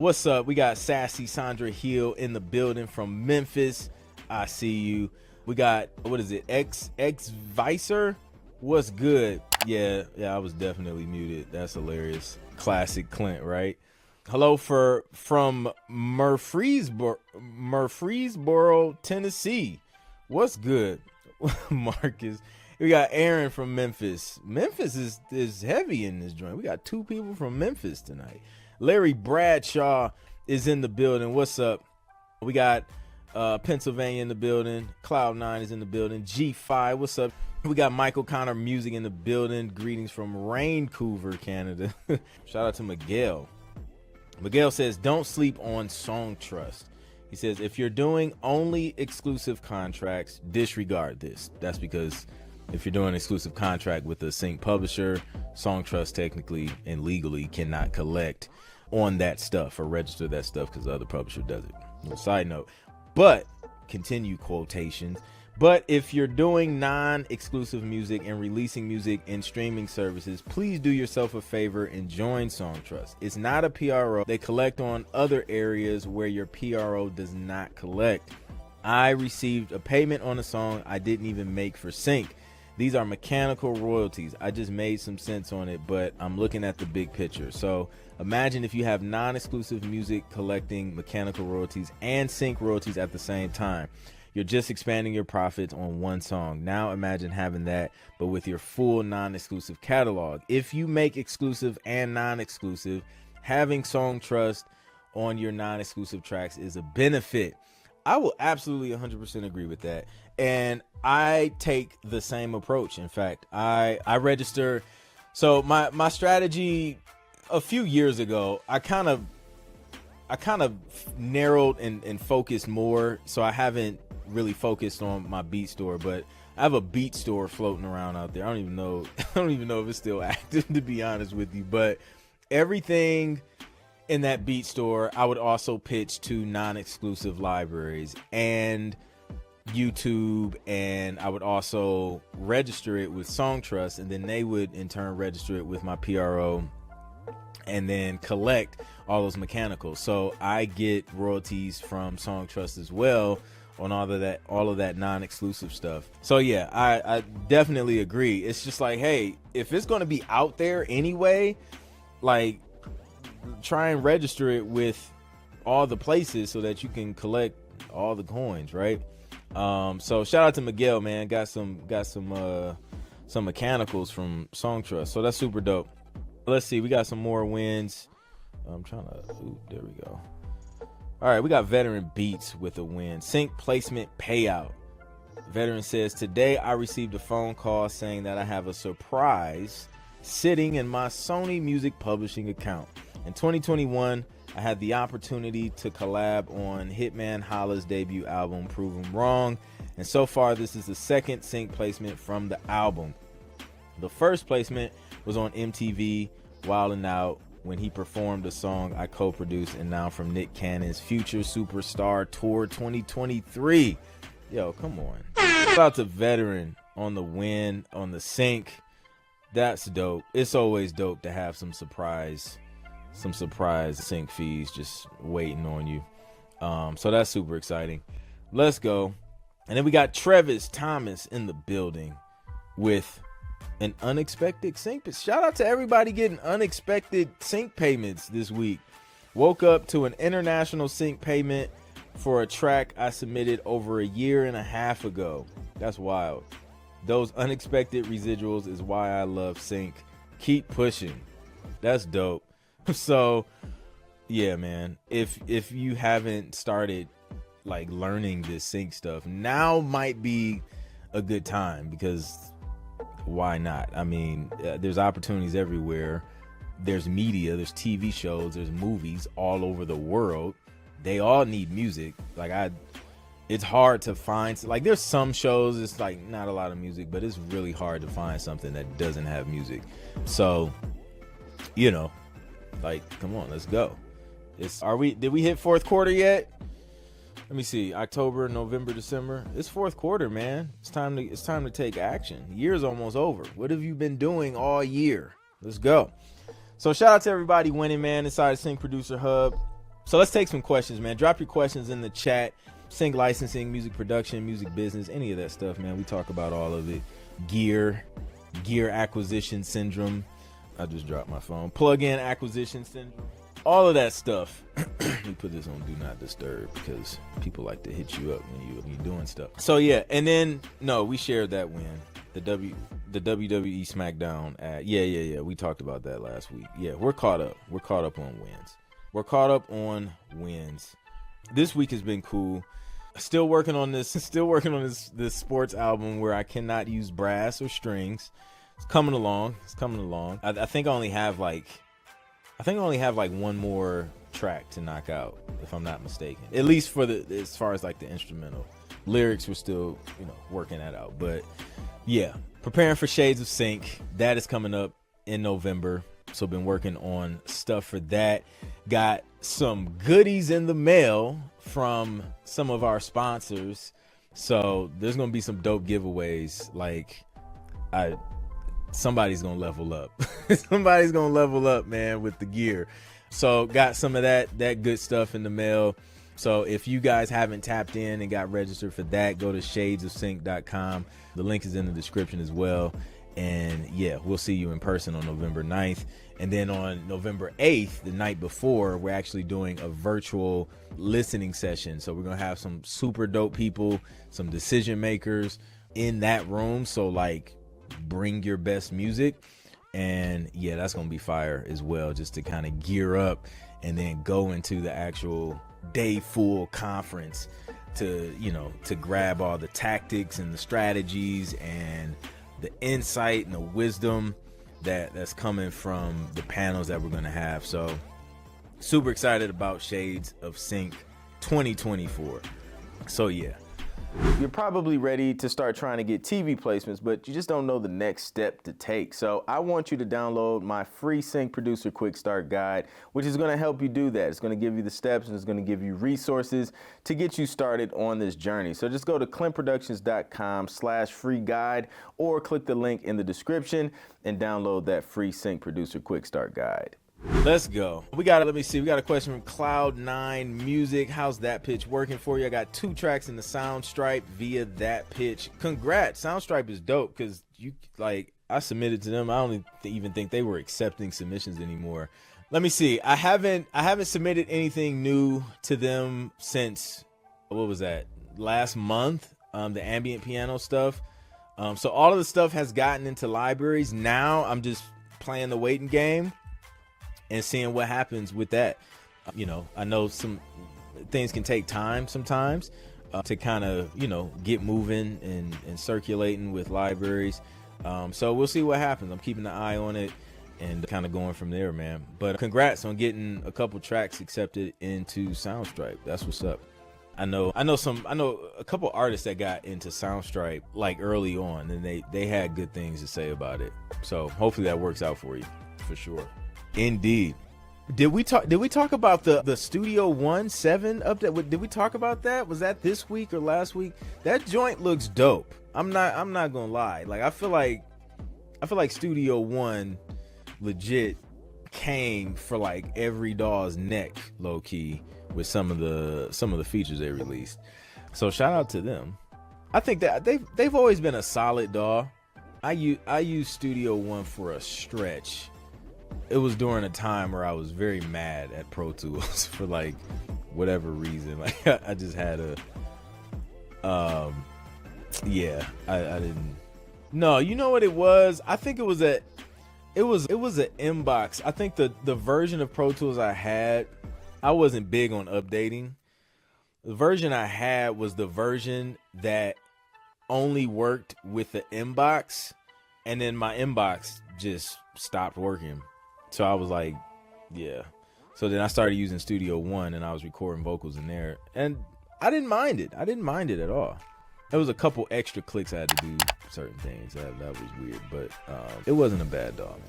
What's up? We got Sassy Sandra Hill in the building from Memphis. I see you. We got, what is it? X Vicer. What's good? Yeah, I was definitely muted. That's hilarious. Classic Clint, right? Hello from Murfreesboro, Tennessee. What's good? Marcus. We got Aaron from Memphis. Memphis is heavy in this joint. We got two people from Memphis tonight. Larry Bradshaw is in the building. What's up? We got Pennsylvania in the building. Cloud9 is in the building. G5, what's up? We got Michael Connor Music in the building. Greetings from Vancouver, Canada. Shout out to Miguel. Miguel says, don't sleep on SongTrust. He says, if you're doing only exclusive contracts, disregard this. That's because if you're doing an exclusive contract with a sync publisher, SongTrust technically and legally cannot collect on that stuff or register that stuff because the other publisher does it. Side note. But, continue quotations. But if you're doing non-exclusive music and releasing music in streaming services, please do yourself a favor and join SongTrust. It's not a PRO. They collect on other areas where your PRO does not collect. I received a payment on a song I didn't even make for sync. These are mechanical royalties. I just made some sense on it, but I'm looking at the big picture. So imagine if you have non-exclusive music collecting mechanical royalties and sync royalties at the same time. You're just expanding your profits on one song. Now imagine having that, but with your full non-exclusive catalog. If you make exclusive and non-exclusive, having SongTrust on your non-exclusive tracks is a benefit. I will absolutely 100% agree with that. And I take the same approach. In fact, I register. So my strategy a few years ago, I kind of narrowed and focused more. So I haven't really focused on my beat store, but I have a beat store floating around out there. I don't even know if it's still active, to be honest with you, but everything in that beat store, I would also pitch to non-exclusive libraries and YouTube, and I would also register it with SongTrust, and then they would in turn register it with my PRO and then collect all those mechanicals. So I get royalties from SongTrust as well on all of that non-exclusive stuff. So yeah, I definitely agree. It's just like, hey, if it's going to be out there anyway, like, try and register it with all the places so that you can collect all the coins, right? So shout out to Miguel, man. Got some mechanicals from SongTrust, so that's super dope. Let's see, we got some more wins. I'm trying to, there we go. All right, we got Veteran Beats with a win. Sync placement payout. Veteran says, today I received a phone call saying that I have a surprise sitting in my Sony Music Publishing account. In 2021, I had the opportunity to collab on Hitman Holla's debut album, Prove 'Em Wrong, and so far this is the second sync placement from the album. The first placement was on MTV Wildin' Out when he performed a song I co-produced, and now from Nick Cannon's Future Superstar Tour 2023. Yo, come on. Shout out to Veteran on the win, on the sync. That's dope. It's always dope to have some surprise sync fees just waiting on you. So that's super exciting. Let's go. And then we got Travis Thomas in the building with an unexpected sync. Shout out to everybody getting unexpected sync payments this week. Woke up to an international sync payment for a track I submitted over a year and a half ago. That's wild. Those unexpected residuals is why I love sync. Keep pushing. That's dope. So yeah, man, if you haven't started like learning this sync stuff, now might be a good time, because why not? I mean, there's opportunities everywhere. There's media, there's TV shows, there's movies all over the world. They all need music. It's hard to find, like, there's some shows it's like not a lot of music, but it's really hard to find something that doesn't have music. So, you know, like, come on, let's go. Did we hit fourth quarter yet? Let me see. October, November, December. It's fourth quarter, man. It's time to take action. The year's almost over. What have you been doing all year? Let's go. So shout out to everybody winning, man, inside Sync Producer Hub. So let's take some questions, man. Drop your questions in the chat. Sync licensing, music production, music business, any of that stuff, man. We talk about all of it. Gear acquisition syndrome. I just dropped my phone. Plug-in acquisition syndrome. All of that stuff. Let me put this on Do Not Disturb because people like to hit you up when you're doing stuff. So yeah, and then we shared that win. The WWE SmackDown ad. Yeah. We talked about that last week. Yeah, we're caught up. We're caught up on wins. This week has been cool. Still working on this sports album where I cannot use brass or strings. It's coming along. I think I only have like one more track to knock out, if I'm not mistaken. At least as far as like the instrumental. Lyrics, we're still, working that out. But yeah, preparing for Shades of Sync. That is coming up in November. So been working on stuff for that. Got some goodies in the mail from some of our sponsors. So there's going to be some dope giveaways. Like somebody's going to level up. Somebody's going to level up, man, with the gear. So got some of that good stuff in the mail. So if you guys haven't tapped in and got registered for that, go to shadesofsync.com. The link is in the description as well. And yeah, we'll see you in person on November 9th. And then on November 8th, the night before, we're actually doing a virtual listening session. So we're going to have some super dope people, some decision makers in that room. So like, bring your best music. And yeah, that's going to be fire as well, just to kind of gear up and then go into the actual day full conference to grab all the tactics and the strategies and the insight and the wisdom that's coming from the panels that we're going to have. So super excited about Shades of Sync 2024. So yeah. You're probably ready to start trying to get TV placements, but you just don't know the next step to take. So I want you to download my free Sync Producer Quick Start Guide, which is going to help you do that. It's going to give you the steps and it's going to give you resources to get you started on this journey. So just go to clintproductions.com/free guide or click the link in the description and download that free Sync Producer Quick Start Guide. Let's go. We got a question from Cloud9 Music. How's that pitch working for you? I got 2 tracks in the SoundStripe via that pitch. Congrats. SoundStripe is dope because I submitted to them. I don't even think they were accepting submissions anymore. Let me see. I haven't submitted anything new to them since, what was that? Last month, the ambient piano stuff. So all of the stuff has gotten into libraries. Now I'm just playing the waiting game and seeing what happens with that. I know some things can take time sometimes to kind of, get moving and circulating with libraries. So we'll see what happens. I'm keeping an eye on it and kind of going from there, man. But congrats on getting a couple tracks accepted into SoundStripe. That's what's up. I know a couple artists that got into SoundStripe like early on, and they had good things to say about it. So hopefully that works out for you, for sure. Indeed. Did we talk about the Studio One 7 update? Did we talk about that? Was that this week or last week? That joint looks dope. I'm not gonna lie. Like I feel like Studio One legit came for like every DAW's neck, low key, with some of the features they released. So shout out to them. I think that they've always been a solid DAW. I used Studio One for a stretch. It was during a time where I was very mad at Pro Tools for like whatever reason. Like I just had I didn't. No, you know what it was? I think it was an inbox. I think the version of Pro Tools I had, I wasn't big on updating. The version I had was the version that only worked with the inbox, and then my inbox just stopped working. So I was like, yeah. So then I started using Studio One, and I was recording vocals in there, and I didn't mind it. I didn't mind it at all. There was a couple extra clicks I had to do certain things. That was weird, but it wasn't a bad DAW, man.